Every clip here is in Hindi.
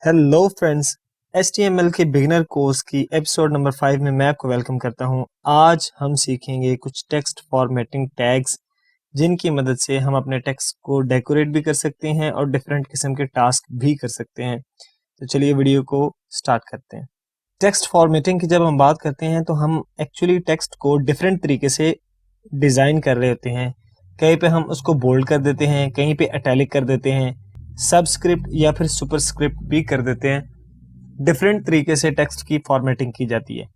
हेलो फ्रेंड्स, HTML के बिगिनर कोर्स की एपिसोड नंबर 5 में मैं आपको वेलकम करता हूं। आज हम सीखेंगे कुछ टेक्स्ट फॉर्मेटिंग टैग्स जिनकी मदद से हम अपने टेक्स्ट को डेकोरेट भी कर सकते हैं और डिफरेंट किस्म के टास्क भी कर सकते हैं। तो चलिए वीडियो को स्टार्ट करते हैं। टेक्स्ट फॉर्मेटिंग की जब हम बात करते हैं तो हम एक्चुअली टेक्स्ट को डिफरेंट तरीके से डिज़ाइन कर रहे होते हैं। कहीं पे हम उसको बोल्ड कर देते हैं, कहीं पे इटैलिक कर देते हैं, सबस्क्रिप्ट या फिर सुपरस्क्रिप्ट भी कर देते हैं। डिफरेंट तरीके से टेक्स्ट की फॉर्मेटिंग की जाती है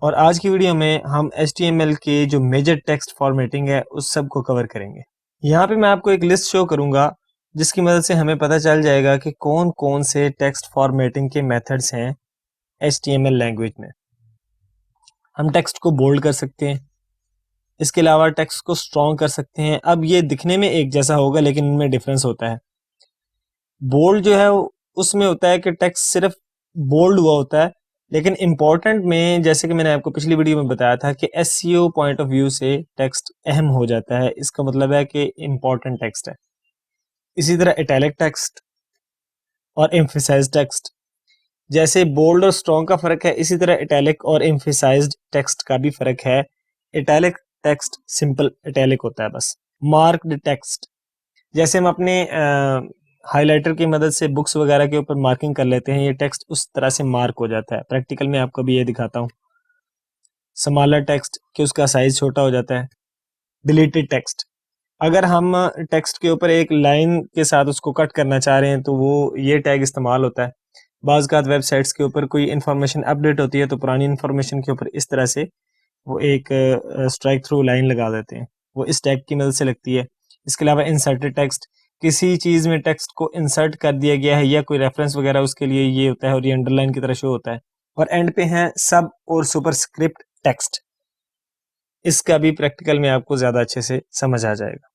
और आज की वीडियो में हम HTML के जो मेजर टेक्स्ट फॉर्मेटिंग है उस सब को कवर करेंगे। यहाँ पे मैं आपको एक लिस्ट शो करूंगा जिसकी मदद से हमें पता चल जाएगा कि कौन कौन से टेक्स्ट फॉर्मेटिंग के मेथड्स हैं HTML लैंग्वेज में। हम टेक्स्ट को बोल्ड कर सकते हैं, इसके अलावा टेक्स्ट को स्ट्रॉन्ग कर सकते हैं। अब ये दिखने में एक जैसा होगा लेकिन इनमें डिफरेंस होता है। बोल्ड जो है उसमें होता है कि टेक्स्ट सिर्फ बोल्ड हुआ होता है, लेकिन इम्पोर्टेंट में जैसे कि मैंने आपको पिछली वीडियो में बताया था कि SEO पॉइंट ऑफ व्यू से टेक्स्ट अहम हो जाता है। इसका मतलब है कि इम्पोर्टेंट टेक्स्ट है। इसी तरह इटैलिक टेक्स्ट और एम्फेसाइज्ड टेक्स्ट, जैसे बोल्ड और स्ट्रॉन्ग का फर्क है, इसी तरह इटैलिक और एम्फेसाइज्ड टेक्स्ट का भी फर्क है। इटैलिक टेक्स्ट सिंपल इटैलिक होता है बस। मार्क्ड टेक्स्ट, जैसे हम अपने हाइलाइटर की मदद से बुक्स वगैरह के ऊपर मार्किंग कर लेते हैं, ये टेक्स्ट उस तरह से मार्क हो जाता है। प्रैक्टिकल में आपको भी ये दिखाता हूँ। स्मॉलर टेक्स्ट कि उसका साइज छोटा हो जाता है। डिलीटेड टेक्स्ट, अगर हम टेक्स्ट के ऊपर एक लाइन के साथ उसको कट करना चाह रहे हैं तो वो ये टैग इस्तेमाल होता है। बाज़ का वेबसाइट्स के ऊपर कोई इन्फॉर्मेशन अपडेट होती है तो पुरानी इन्फॉर्मेशन के ऊपर इस तरह से वो एक स्ट्राइक थ्रू लाइन लगा देते हैं, वो इस टैग की मदद से लगती है। इसके अलावा इंसर्टेड टेक्स्ट, किसी चीज़ में टेक्स्ट को इंसर्ट कर दिया गया है या कोई रेफरेंस वगैरह उसके लिए ये होता है और ये अंडरलाइन की तरह शो होता है। और एंड पे है सब और सुपरस्क्रिप्ट टेक्स्ट, इसका भी प्रैक्टिकल में आपको ज़्यादा अच्छे से समझ आ जाएगा।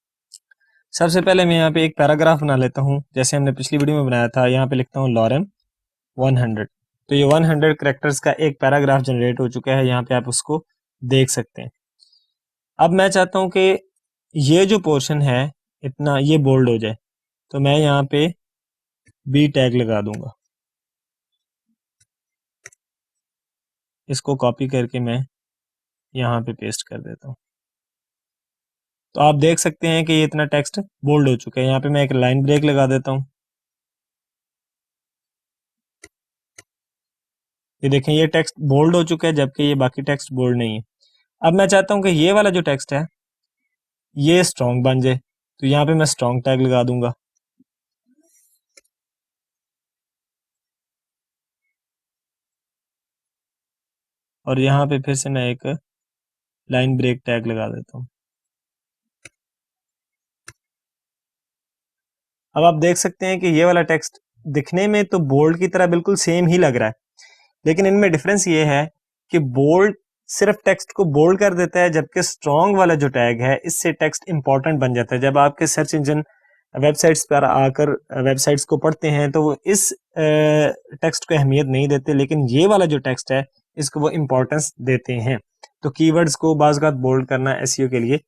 सबसे पहले मैं यहाँ पे एक पैराग्राफ बना लेता हूँ जैसे हमने पिछली वीडियो में बनाया था। यहाँ पे लिखता हूँ लॉरेम 100। तो ये 100 करेक्टर्स का एक पैराग्राफ जनरेट हो चुका है, यहाँ पे आप उसको देख सकते हैं। अब मैं चाहता हूं कि ये जो पोर्शन है इतना ये बोल्ड हो जाए, तो मैं यहाँ पे बी टैग लगा दूंगा। इसको कॉपी करके मैं यहाँ पे पेस्ट कर देता हूँ। तो आप देख सकते हैं कि ये इतना टेक्स्ट बोल्ड हो चुका है। यहाँ पे मैं एक लाइन ब्रेक लगा देता हूँ। ये देखें, ये टेक्स्ट बोल्ड हो चुका है जबकि ये बाकी टेक्स्ट बोल्ड नहीं है। अब मैं चाहता हूँ कि ये वाला जो टेक्स्ट है ये स्ट्रॉन्ग बन जाए, तो यहाँ पे मैं स्ट्रॉन्ग टैग लगा दूंगा। और यहाँ पे फिर से मैं एक लाइन ब्रेक टैग लगा देता हूँ। अब आप देख सकते हैं कि ये वाला टेक्स्ट दिखने में तो बोल्ड की तरह बिल्कुल सेम ही लग रहा है, लेकिन इनमें डिफरेंस ये है कि बोल्ड सिर्फ टेक्स्ट को बोल्ड कर देता है, जबकि स्ट्रॉन्ग वाला जो टैग है इससे टेक्स्ट इंपॉर्टेंट बन जाता है। जब आपके सर्च इंजन वेबसाइट्स पर आकर वेबसाइट्स को पढ़ते हैं तो वो इस टेक्स्ट को अहमियत नहीं देते, लेकिन ये वाला जो टेक्स्ट है इसको वो इम्पोर्टेंस देते हैं। तो कीवर्ड्स को बाज़ बोल्ड करना एसईओ के लिए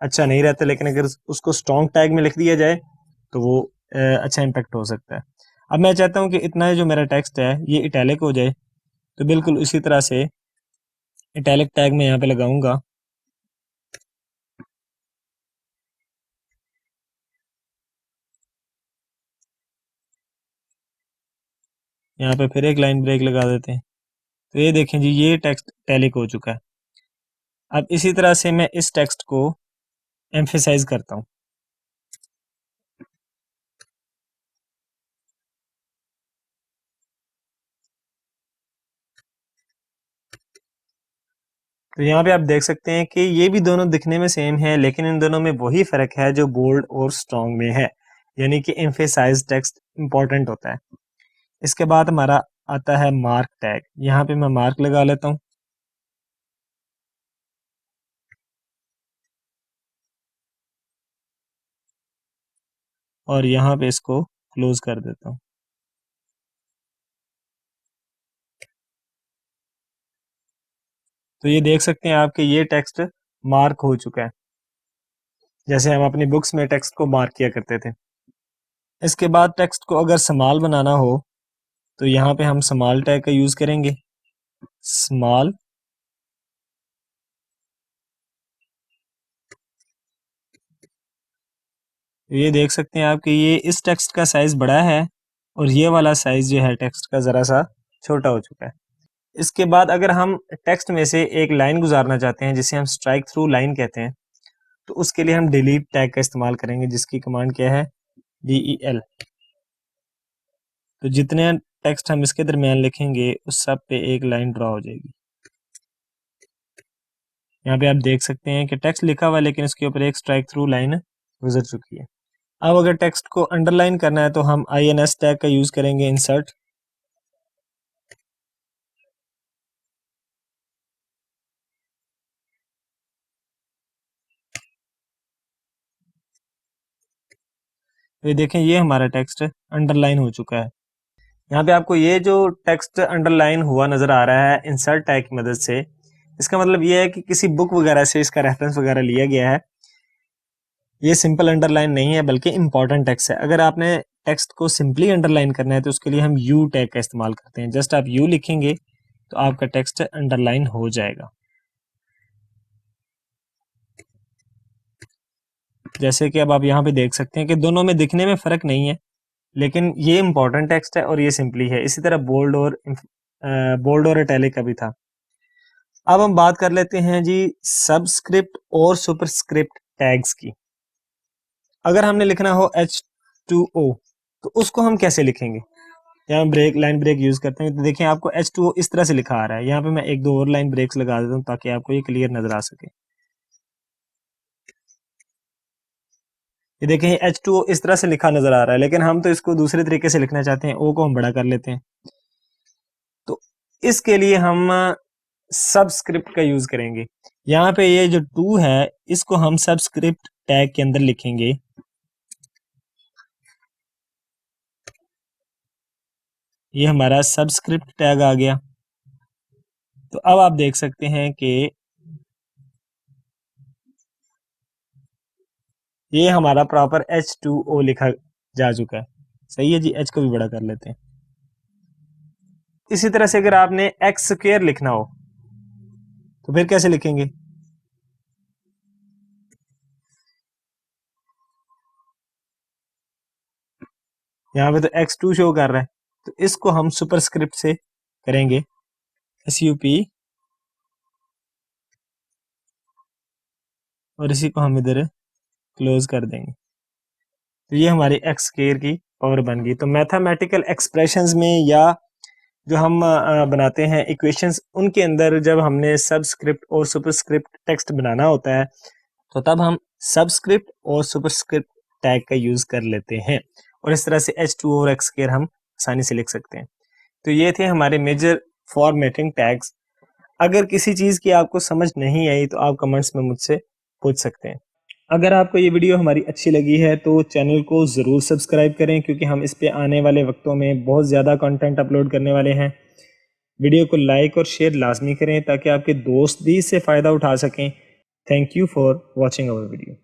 अच्छा नहीं रहता, लेकिन अगर उसको स्ट्रॉन्ग टैग में लिख दिया जाए तो वो अच्छा इम्पैक्ट हो सकता है। अब मैं चाहता हूँ कि इतना जो मेरा टेक्स्ट है ये इटैलिक हो जाए, तो बिल्कुल उसी तरह से इटैलिक टैग में यहाँ पे लगाऊंगा। यहाँ पे फिर एक लाइन ब्रेक लगा देते हैं। तो ये देखें जी, ये टेक्स्ट इटैलिक हो चुका है। अब इसी तरह से मैं इस टेक्स्ट को एम्फेसाइज करता हूँ। तो यहाँ पे आप देख सकते हैं कि ये भी दोनों दिखने में सेम है, लेकिन इन दोनों में वही फर्क है जो बोल्ड और स्ट्रॉन्ग में है, यानी कि एम्फेसाइज टेक्स्ट इंपॉर्टेंट होता है। इसके बाद हमारा आता है मार्क टैग। यहाँ पे मैं मार्क लगा लेता हूँ। और यहाँ पे इसको क्लोज कर देता हूँ। तो ये देख सकते हैं आप कि ये टेक्स्ट मार्क हो चुका है, जैसे हम अपनी बुक्स में टेक्स्ट को मार्क किया करते थे। इसके बाद टेक्स्ट को अगर स्मॉल बनाना हो तो यहाँ पे हम स्मॉल टैग का यूज करेंगे, स्मॉल। ये देख सकते हैं आप कि ये इस टेक्स्ट का साइज बड़ा है और ये वाला साइज जो है टेक्स्ट का ज़रा सा छोटा हो चुका है। इसके बाद अगर हम टेक्स्ट में से एक लाइन गुजारना चाहते हैं जिसे हम स्ट्राइक थ्रू लाइन कहते हैं, तो उसके लिए हम डिलीट टैग का इस्तेमाल करेंगे, जिसकी कमांड क्या है, DEL। तो जितने टेक्स्ट हम इसके दरमियान लिखेंगे उस सब पे एक लाइन ड्रॉ हो जाएगी। यहाँ पे आप देख सकते हैं कि टेक्स्ट लिखा हुआ है लेकिन इसके ऊपर एक स्ट्राइक थ्रू लाइन गुजर चुकी है। अब अगर टेक्स्ट को अंडरलाइन करना है तो हम INS टैग का यूज करेंगे, इंसर्ट। ये देखें, ये हमारा टेक्स्ट अंडरलाइन हो चुका है। यहाँ पे आपको ये जो टेक्स्ट अंडरलाइन हुआ नजर आ रहा है इंसर्ट टैग की मदद से, इसका मतलब ये है कि किसी बुक वगैरह से इसका रेफरेंस वगैरह लिया गया है। ये सिंपल अंडरलाइन नहीं है बल्कि इंपॉर्टेंट टेक्स्ट है। अगर आपने टेक्स्ट को सिंपली अंडरलाइन करना है तो उसके लिए हम यू टैग का इस्तेमाल करते हैं। जस्ट आप यू लिखेंगे तो आपका टेक्स्ट अंडरलाइन हो जाएगा। जैसे कि अब आप यहाँ पे देख सकते हैं कि दोनों में दिखने में फ़र्क नहीं है, लेकिन ये इंपॉर्टेंट टेक्स्ट है और ये सिंपली है। इसी तरह बोल्ड और इटैलिक का भी था। अब हम बात कर लेते हैं जी सबस्क्रिप्ट और सुपरस्क्रिप्ट टैग्स की। अगर हमने लिखना हो H2O तो उसको हम कैसे लिखेंगे? यहाँ लाइन ब्रेक यूज करते हैं तो देखिए आपको H2O इस तरह से लिखा आ रहा है। यहाँ पे मैं एक दो और लाइन ब्रेक्स लगा देता हूँ ताकि आपको ये क्लियर नजर आ सके। ये देखें H2O इस तरह से लिखा नजर आ रहा है, लेकिन हम तो इसको दूसरे तरीके से लिखना चाहते हैं, O को हम बड़ा कर लेते हैं। तो इसके लिए हम सबस्क्रिप्ट का यूज करेंगे। यहाँ पे ये जो 2 है इसको हम सबस्क्रिप्ट टैग के अंदर लिखेंगे। ये हमारा सबस्क्रिप्ट टैग आ गया। तो अब आप देख सकते हैं कि ये हमारा प्रॉपर H2O लिखा जा चुका है। सही है जी, H को भी बड़ा कर लेते हैं। इसी तरह से अगर आपने एक्स स्क्वायर लिखना हो तो फिर कैसे लिखेंगे? यहाँ पे तो x2 शो कर रहा है, तो इसको हम सुपरस्क्रिप्ट से करेंगे, SUP, और इसी को हम इधर क्लोज कर देंगे। तो ये हमारी एक्स स्क्वायर की पावर बन गई। तो मैथमेटिकल एक्सप्रेशंस में या जो हम बनाते हैं इक्वेशंस, उनके अंदर जब हमने सबस्क्रिप्ट और सुपरस्क्रिप्ट टेक्स्ट बनाना होता है तो तब हम सबस्क्रिप्ट और सुपरस्क्रिप्ट टैग का यूज कर लेते हैं, और इस तरह से H2 और एक्स स्क्वायर हम आसानी से लिख सकते हैं। तो ये थे हमारे मेजर फॉर्मेटिंग टैग्स। अगर किसी चीज़ की आपको समझ नहीं आई तो आप कमेंट्स में मुझसे पूछ सकते हैं। अगर आपको ये वीडियो हमारी अच्छी लगी है तो चैनल को ज़रूर सब्सक्राइब करें, क्योंकि हम इस पे आने वाले वक्तों में बहुत ज़्यादा कंटेंट अपलोड करने वाले हैं। वीडियो को लाइक और शेयर लाजमी करें ताकि आपके दोस्त भी इससे फ़ायदा उठा सकें। Thank you for watching our video.